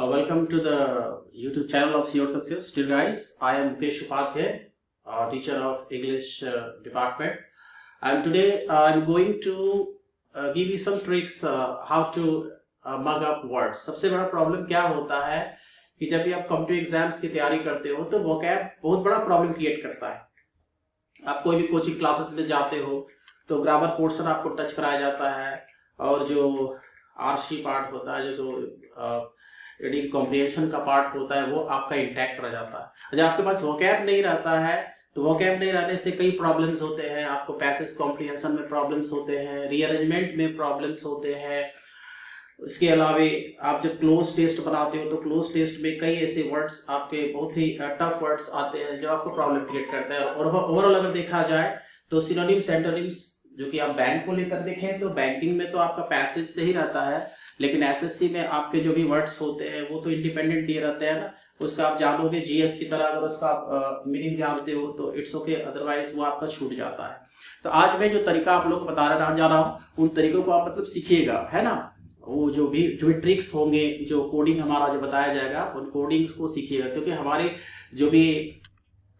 Welcome to the YouTube channel of Your Success. Dear guys, I am Mukesh Upadhyay, teacher of English department. And today I'm going to give you some tricks how to mug up words. सबसे बड़ा problem क्या होता है कि जब भी आप competitive exams की तैयारी करते हो तो वोकैब बहुत बड़ा प्रॉब्लम क्रिएट करता है। आप कोई भी कोचिंग क्लासेस में जाते हो तो ग्रामर पोर्शन आपको टच कराया जाता है और जो आरसी पार्ट होता है, जो रीडिंग कॉम्प्रिहेंशन का पार्ट होता है, वो आपका इंटैक्ट रह जाता है। जब आपके पास वोकैब नहीं रहता है तो वोकैब नहीं रहने से कई प्रॉब्लम्स होते हैं। आपको पैसेज कॉम्प्रिहेंशन में प्रॉब्लम्स होते हैं, रीअरेंजमेंट में प्रॉब्लम्स होते हैं। इसके अलावा आप जब क्लोज टेस्ट बनाते हो तो क्लोज टेस्ट में कई ऐसे वर्ड्स आपके बहुत ही टफ वर्ड्स आते हैं जो आपको प्रॉब्लम क्रिएट करता है। और ओवरऑल अगर देखा जाए तो सिनोनिम्स एंटोनिम्स जो कि आप बैंक को लेकर देखें तो बैंकिंग में तो आपका पैसेज से ही रहता है, लेकिन एसएससी में आपके जो भी वर्ड्स होते हैं वो तो इंडिपेंडेंट दिए रहते हैं ना, उसका आप जानोगे जीएस की तरह। अगर उसका आप मीनिंग जानते हो तो इट्स ओके, अदरवाइज वो आपका छूट जाता है। तो आज मैं जो तरीका आप लोग को बता जा रहा हूँ उन तरीकों को आप मतलब सीखिएगा, है ना। वो जो भी ट्रिक्स होंगे, जो कोडिंग हमारा जो बताया जाएगा उन कोडिंग्स को सीखिएगा, क्योंकि हमारे जो भी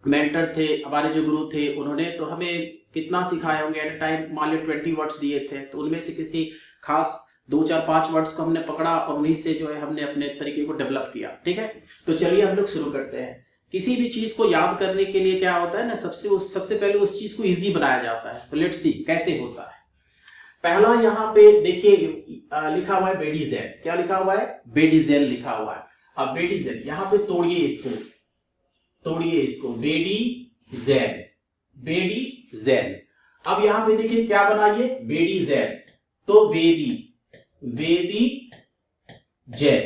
मेंटर थे, हमारे जो गुरु थे, उन्होंने तो हमें कितना सिखाए होंगे। एट टाइम मान लो 20 वर्ड्स दिए थे तो उनमें से किसी खास 2, 4, 5 वर्ड्स को हमने पकड़ा और उन्हीं से जो है हमने अपने तरीके को डेवलप किया। ठीक है, तो चलिए हम लोग शुरू करते हैं। किसी भी चीज को याद करने के लिए क्या होता है ना, सबसे पहले उस चीज को इजी बनाया जाता है। तो लेट्स सी कैसे होता है। पहला यहाँ पे देखिए लिखा हुआ है बेडीजेल। क्या लिखा हुआ है? बेडीजेल लिखा हुआ है। अब बेडीजेल यहाँ पे तोड़िए इसको, बेडीजेल, बेडीजेल। अब यहाँ पे देखिए क्या बनाइए, बेडीजेल, तो बेदी जैन,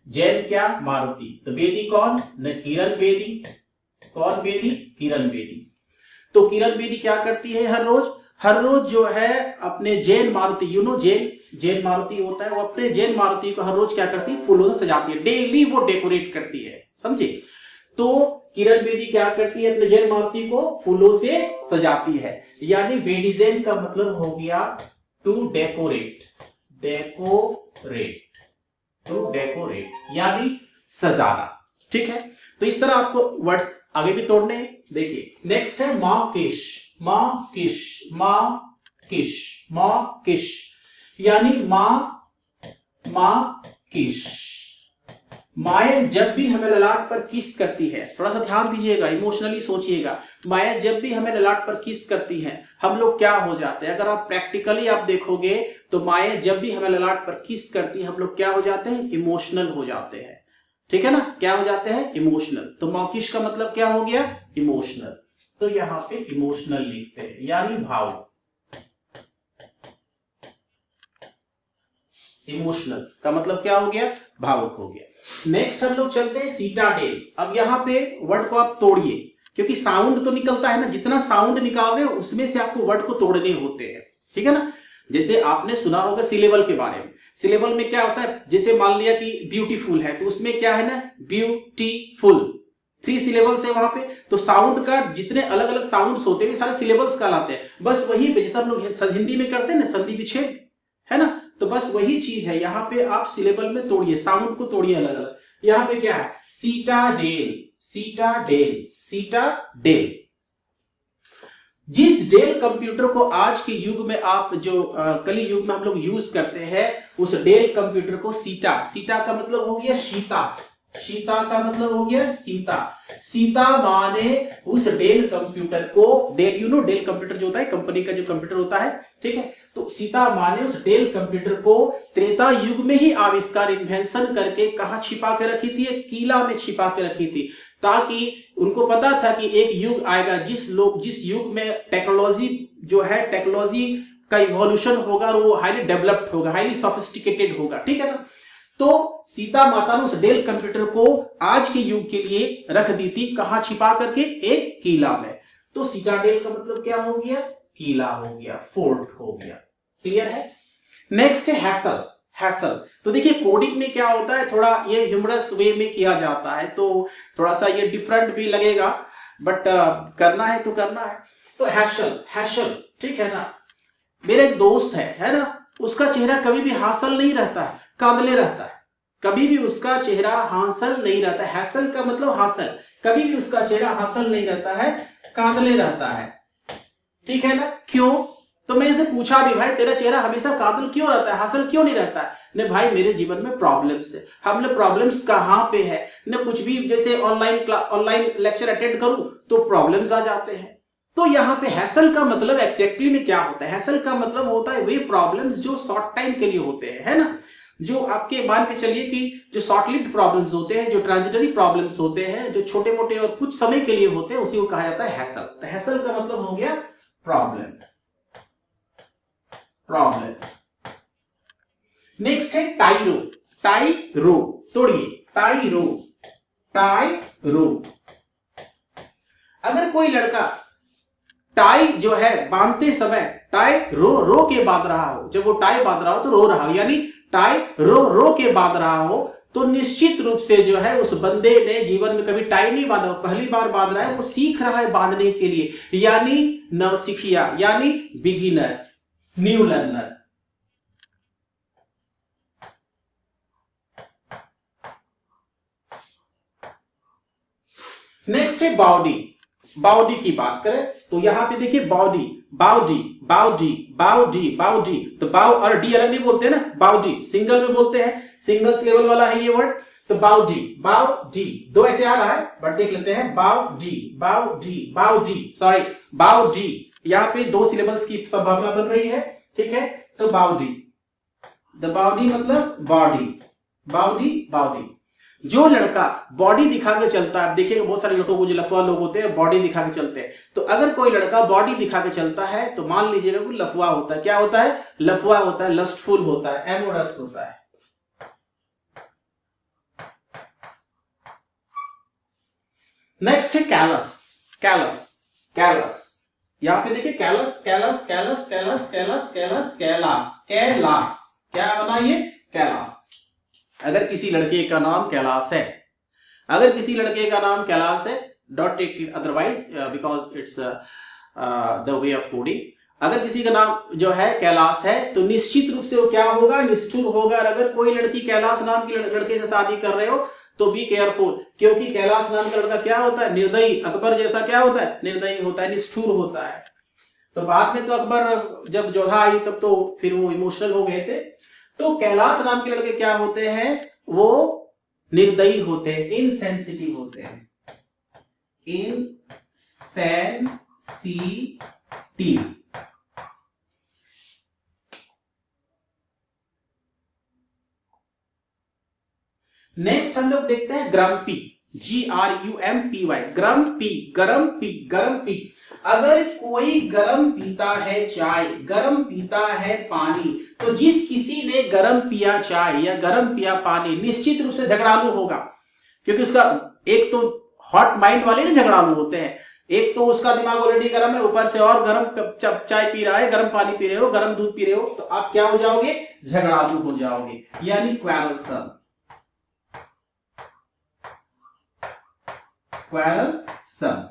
जैन क्या? मारुति। तो बेदी कौन? न किरण बेदी। कौन बेदी? किरण बेदी। तो किरण बेदी क्या करती है? हर रोज जो है अपने जैन मारुति, जैन मारुति होता है, वो अपने जैन मारुति को हर रोज क्या करती है? फूलों से सजाती है। डेली वो डेकोरेट करती है, समझे। तो किरण बेदी क्या करती है? अपने जैन मारुति को फूलों से सजाती है। यानी बेडीजेन का मतलब हो गया टू डेकोरेट, टू डेकोरेट यानी सजाना। ठीक है, तो इस तरह आपको वर्ड्स आगे भी तोड़ने हैं। देखिए नेक्स्ट है माँ किश यानी माँ किश। माए जब भी हमें ललाट पर किस करती है, थोड़ा सा ध्यान दीजिएगा, इमोशनली सोचिएगा। माए जब भी हमें ललाट पर किस करती है हम लोग क्या हो जाते हैं? अगर आप प्रैक्टिकली आप देखोगे तो माए जब भी हमें ललाट पर किस करती है हम लोग क्या हो जाते हैं? इमोशनल हो जाते हैं। ठीक है ना, क्या हो जाते हैं? इमोशनल। तो मौकिश का मतलब क्या हो गया? इमोशनल। तो यहां पे इमोशनल लिखते हैं यानी भाव। इमोशनल का मतलब क्या हो गया? भावुक हो गया। नेक्स्ट हम लोग चलते हैं सीटाडेल। अब यहाँ पे वर्ड को आप तोड़िए, क्योंकि साउंड तो निकलता है ना, जितना साउंड निकाल रहे हो उसमें से आपको वर्ड को तोड़ने होते हैं। ठीक है ना, जैसे आपने सुना होगा सिलेबल के बारे में। सिलेबल में क्या होता है? जैसे मान लिया कि ब्यूटीफुल है तो उसमें क्या है ना, ब्यूटीफुल, 3 सिलेबल्स है वहां पे। तो साउंड का जितने अलग अलग साउंड्स होते हैं सारे सिलेबल्स कहलाते हैं। बस वही पे जैसे हम लोग हिंदी में करते हैं ना संधि विच्छेद, है ना, तो बस वही चीज है। यहाँ पे आप सिलेबल में तोड़िए, साउंड को तोड़िए अलग अलग। यहाँ पे क्या है? सीटाडेल। जिस डेल कंप्यूटर को आज के युग में आप जो कली युग में हम लोग यूज करते हैं, उस डेल कंप्यूटर को सीटा का मतलब हो गया सीता का मतलब हो गया सीता माने उस डेल कंप्यूटर को, डेल कंप्यूटर जो होता है कंपनी का जो कंप्यूटर होता है, ठीक है। तो सीता माने उस डेल कंप्यूटर को त्रेता युग में ही आविष्कार, इन्वेंशन करके कहां छिपा के रखी थी? किला में छिपा के रखी थी, ताकि उनको पता था कि एक युग आएगा जिस युग में टेक्नोलॉजी जो है, टेक्नोलॉजी का इवोल्यूशन होगा और वो हाईली डेवलप्ड होगा, हाईली सोफिस्टिकेटेड होगा। ठीक है ना, तो सीता माता ने उस डेल कंप्यूटर को आज के युग के लिए रख दी थी, कहां छिपा करके? एक किला में। तो सीटाडेल का मतलब क्या हो गया? किला हो गया, फोर्ट हो गया। क्लियर है। नेक्स्ट है हैसल। तो देखिए कोडिंग में क्या होता है, थोड़ा ये ह्यूमरस वे में किया जाता है, तो थोड़ा सा ये डिफरेंट भी लगेगा, बट करना है तो करना है। तो हैशल, ठीक है ना। मेरा एक दोस्त है ना, उसका चेहरा कभी भी हासिल नहीं रहता है, कांदले रहता है। कभी भी उसका चेहरा हासिल नहीं रहता। हासिल का मतलब हासिल, कभी भी उसका चेहरा हासिल नहीं रहता है, कांदले रहता है। ठीक है ना? क्यों? तो मैं इसे पूछा भी, भाई तेरा चेहरा हमेशा कादल क्यों रहता है, हासिल क्यों नहीं रहता है? ने भाई मेरे जीवन में प्रॉब्लम्स है। हमने प्रॉब्लम्स कहां पे है ने, कुछ भी जैसे ऑनलाइन लेक्चर अटेंड करूं तो प्रॉब्लम्स आ जाते हैं। तो यहाँ पे हैसल का मतलब एग्जैक्टली में क्या होता है? हैसल का मतलब होता है वे प्रॉब्लम्स जो शॉर्ट टाइम के लिए होते हैं, है ना? जो आपके मान के चलिए कि जो शॉर्ट लिव्ड प्रॉब्लम्स होते हैं, जो ट्रांजिटरी प्रॉब्लम्स होते हैं, जो छोटे मोटे और कुछ समय के लिए होते हैं, उसी को कहा जाता है हैसल। तो हैसल का मतलब हो गया प्रॉब्लम। नेक्स्ट है टाइरो। टाइरो, तोड़िए, टाइरो। टाइरो, अगर कोई लड़का टाई जो है बांधते समय टाई रो के बांध रहा हो, जब वो टाई बांध रहा हो तो रो रहा हो, यानी टाई रो के बांध रहा हो, तो निश्चित रूप से जो है उस बंदे ने जीवन में कभी टाई नहीं बांधा, पहली बार बांध रहा है, वो सीख रहा है बांधने के लिए, यानी नवसिखिया, यानी बिगिनर, न्यू लर्नर। नेक्स्ट है बॉडी। बॉडी की बात करें तो यहां पे देखिए बॉडी, बाउडी, बाउडी, बाउडी, बाउडी, तो बाउ और डी अलग नहीं बोलते हैं ना, बाउडी सिंगल में बोलते हैं, सिंगल सिलेबल वाला है ये वर्ड। तो बाउडी, बाउडी, दो ऐसे आ रहा है बट देख लेते हैं, बाउडी, बाउडी, बाउडी, सॉरी बाउडी, यहां पे दो सिलेबल्स की संभावना बन रही है। ठीक है, तो बाउडी, द बाउडी मतलब बॉडी, बाउडी, बाउडी। जो लड़का बॉडी दिखा के चलता है, आप देखिएगा बहुत सारे लड़कों को, जो लफुआ लोग होते हैं बॉडी दिखा के चलते हैं, तो अगर कोई लड़का बॉडी दिखा के चलता है तो मान लीजिएगा कोई लफुआ होता है। क्या होता है? लफुआ होता है, लस्टफुल होता है, एमोरस होता है। नेक्स्ट है कैलस। कैलस, कैलस, यहां पे देखिए callus, callus, callus, callus, callus, callus, Kailash, Kailash, क्या बना ये? कैलाश। अगर किसी लड़के का नाम कैलाश है, अगर किसी लड़के का नाम कैलाश है, dot take it otherwise because it's the way of coding. अगर किसी का नाम जो है कैलाश है तो निश्चित रूप से वो क्या होगा? निष्ठुर होगा। और अगर कोई लड़की कैलाश नाम की लड़के से शादी कर रहे हो तो बी केयरफुल, क्योंकि कैलाश नाम का लड़का क्या होता है? निर्दयी। अकबर जैसा क्या होता है? निर्दयी होता है, निष्ठुर होता है। तो बाद में तो अकबर जब जोधा आई तब तो फिर वो इमोशनल हो गए थे। तो कैलाश नाम के लड़के क्या होते हैं? वो निर्दयी होते हैं, इनसेंसिटिव होते हैं, इनसेंसिटिव। नेक्स्ट हम लोग देखते हैं ग्रम्पी, GRUMPY, ग्रम्पी, गरम पी, गरम पी। अगर कोई गरम पीता है चाय, गरम पीता है पानी, तो जिस किसी ने गरम पिया चाय या गरम पिया पानी, निश्चित रूप से झगड़ालू होगा, क्योंकि उसका एक तो हॉट माइंड वाले ना झगड़ालू होते हैं, एक तो उसका दिमाग ऑलरेडी गर्म है, ऊपर से और गर्म चाय पी रहा है, गर्म पानी पी रहे हो, गर्म दूध पी रहे हो, तो आप क्या हो जाओगे? झगड़ालू हो जाओगे, यानी क्वैरलसम। क्वैरलसम,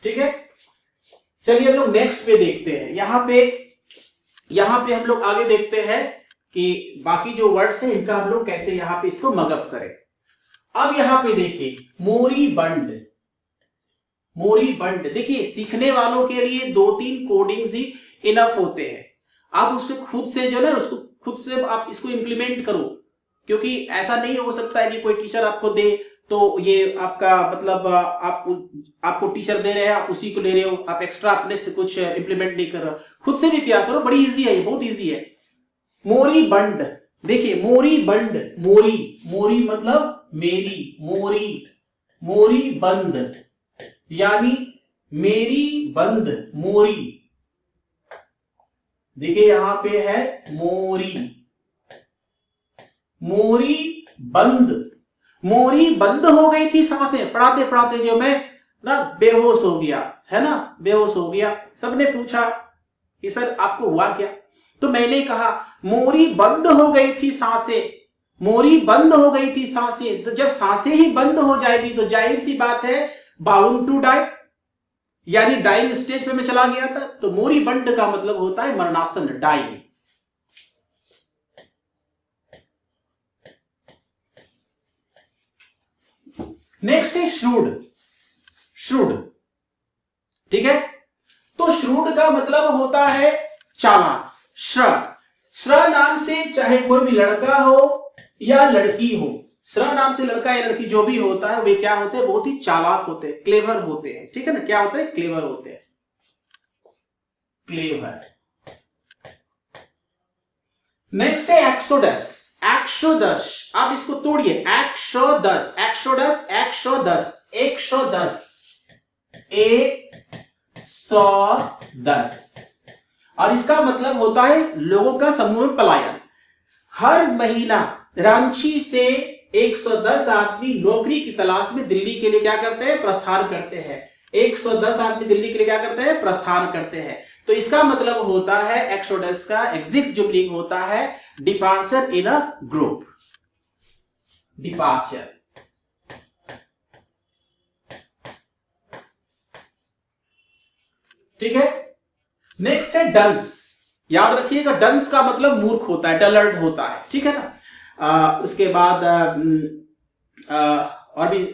ठीक है। चलिए हम लोग नेक्स्ट पे देखते हैं। यहां पे हम लोग आगे देखते हैं कि बाकी जो वर्ड्स हैं इनका हम लोग कैसे यहां पे इसको मगअप करें। अब यहां पे देखिए मोरीबंड, मोरीबंड, देखिए सीखने वालों के लिए 2-3 कोडिंग्स ही इनफ होते हैं। आप उससे खुद से जो ना उसको खुद से आप इसको इंप्लीमेंट करो, क्योंकि ऐसा नहीं हो सकता है कि कोई टीचर आपको दे तो ये आपका मतलब आपको टीचर दे रहे हैं, आप उसी को ले रहे हो, आप एक्स्ट्रा अपने से कुछ इंप्लीमेंट नहीं कर रहे हो, खुद से भी क्या करो, बड़ी इजी है ये, बहुत इजी है। मोरीबंड, देखिए मोरीबंड, मोरी, मोरी मतलब मेरी, मोरी, मोरी बंद, यानी मेरी बंद, मोरी। देखिए यहां पे है मोरी, मोरी बंद, मोरी बंद हो गई थी सांसें, पढ़ाते पढ़ाते जो मैं ना बेहोश हो गया, है ना, बेहोश हो गया। सबने पूछा कि सर आपको हुआ क्या? तो मैंने कहा मोरी बंद हो गई थी सांसें, मोरी बंद हो गई थी सांसें। तो जब सांसें ही बंद हो जाएगी तो जाहिर सी बात है बाउंड टू डाई, यानी डाइंग स्टेज पे मैं चला गया था। तो मोरी बंड का मतलब होता है मरणासन, डाइंग। नेक्स्ट है श्रूड। श्रूड, ठीक है। तो श्रूड का मतलब होता है चालाक। श्र, श्र नाम से चाहे कोई भी लड़का हो या लड़की हो, श्र नाम से लड़का या लड़की जो भी होता है वे क्या होते हैं, बहुत ही चालाक होते हैं, क्लेवर होते हैं, ठीक है ना। क्या होते हैं, क्लेवर होते हैं, क्लेवर। नेक्स्ट है एक्सोडस। एक्सोदस, आप इसको तोड़िए, एक्सोदस, एक्सोडस, एक्सोदस, 110, 110। और इसका मतलब होता है लोगों का समूह में पलायन। हर महीना रांची से 110 आदमी नौकरी की तलाश में दिल्ली के लिए क्या करते हैं, प्रस्थान करते हैं। 110 आदमी दिल्ली के लिए क्या करते हैं, प्रस्थान करते हैं। तो इसका मतलब होता है एक्सोडस का एग्जिट जो मीनिंग होता है departure in a group, departure. ठीक है। नेक्स्ट है डंस। याद रखिएगा, डंस का मतलब मूर्ख होता है, डलर्ड होता है, ठीक है ना। उसके बाद और भी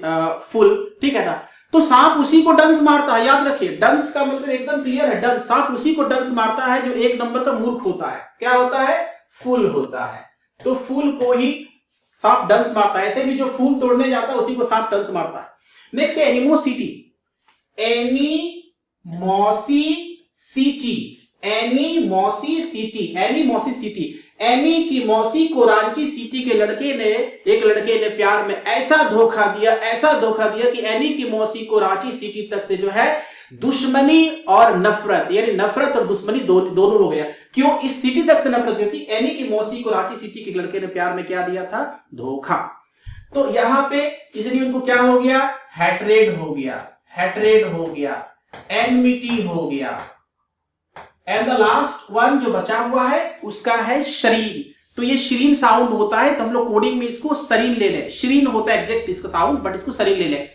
फुल, ठीक है ना। तो सांप उसी को डंस मारता है, याद रखिए, डंस का मतलब एकदम क्लियर है, डंस, सांप उसी को डंस मारता है जो एक नंबर का मूर्ख होता है। क्या होता है, फुल होता है। तो फुल को ही सांप डंस मारता है। ऐसे भी जो फूल तोड़ने जाता है उसी को सांप डंस मारता है। नेक्स्ट है animosity. Animosity, animosity, animosity. Any की मौसी को रांची सिटी के एक लड़के ने प्यार में ऐसा धोखा दिया, ऐसा धोखा दिया कि एनी की मौसी को रांची सिटी तक से जो है दुश्मनी और नफरत, यानी नफरत और दुश्मनी दोनों हो गया। क्यों इस सिटी तक से नफरत? क्योंकि एनी की मौसी को रांची सिटी के लड़के ने प्यार में क्या दिया था, धोखा। तो यहां पे इसलिए उनको क्या हो गया, हैट्रेड हो गया, हैट्रेड हो गया, एनमिटी हो गया। एंड द लास्ट वन जो बचा हुआ है उसका है शरीन। तो ये शरीन साउंड होता है, तो हम लोग कोडिंग में इसको शरीन ले लें। शरीन होता है एग्जैक्ट इसका साउंड, बट इसको शरीन ले लें।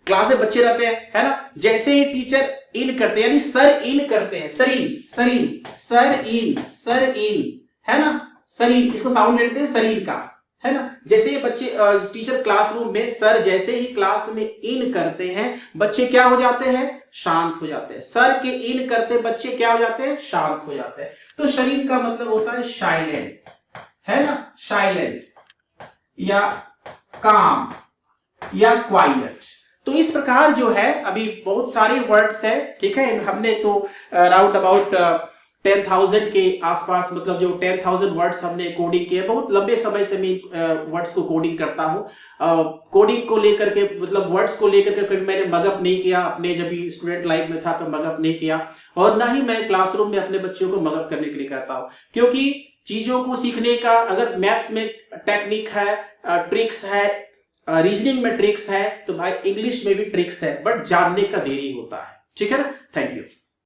क्लास में बच्चे रहते हैं, है ना, जैसे ही टीचर इन करते हैं, यानी सर इन करते हैं, सरीन, सरीन, सर इन, सर इन, है ना, सरीन, इसको साउंड लेते हैं शरीन का, है ना। जैसे ही बच्चे टीचर क्लासरूम में सर जैसे ही क्लास में इन करते हैं, बच्चे क्या हो जाते हैं, शांत हो जाते हैं। सर के इन करते बच्चे क्या हो जाते हैं, शांत हो जाते हैं। तो शरीर का मतलब होता है साइलेंट, है ना, साइलेंट या काम या क्वाइट। तो इस प्रकार जो है अभी बहुत सारे वर्ड्स है, ठीक है। हमने तो राउंड अबाउट 10,000 के आसपास, मतलब जो 10,000 वर्ड्स हमने कोडिंग किए। बहुत लंबे समय से मैं वर्ड्स को कोडिंग करता हूँ। कोडिंग को लेकर के, मतलब वर्ड्स को लेकर के कभी मैंने मगअप नहीं किया। अपने जब भी स्टूडेंट लाइफ में था तो मगअप नहीं किया, और ना ही मैं क्लासरूम में अपने बच्चों को मगअप करने के लिए कहता हूँ। क्योंकि चीजों को सीखने का, अगर मैथ्स में टेक्निक है, ट्रिक्स है, रीजनिंग में ट्रिक्स है, तो भाई इंग्लिश में भी ट्रिक्स है, बट जानने का देरी होता है, ठीक है ना। Thank you.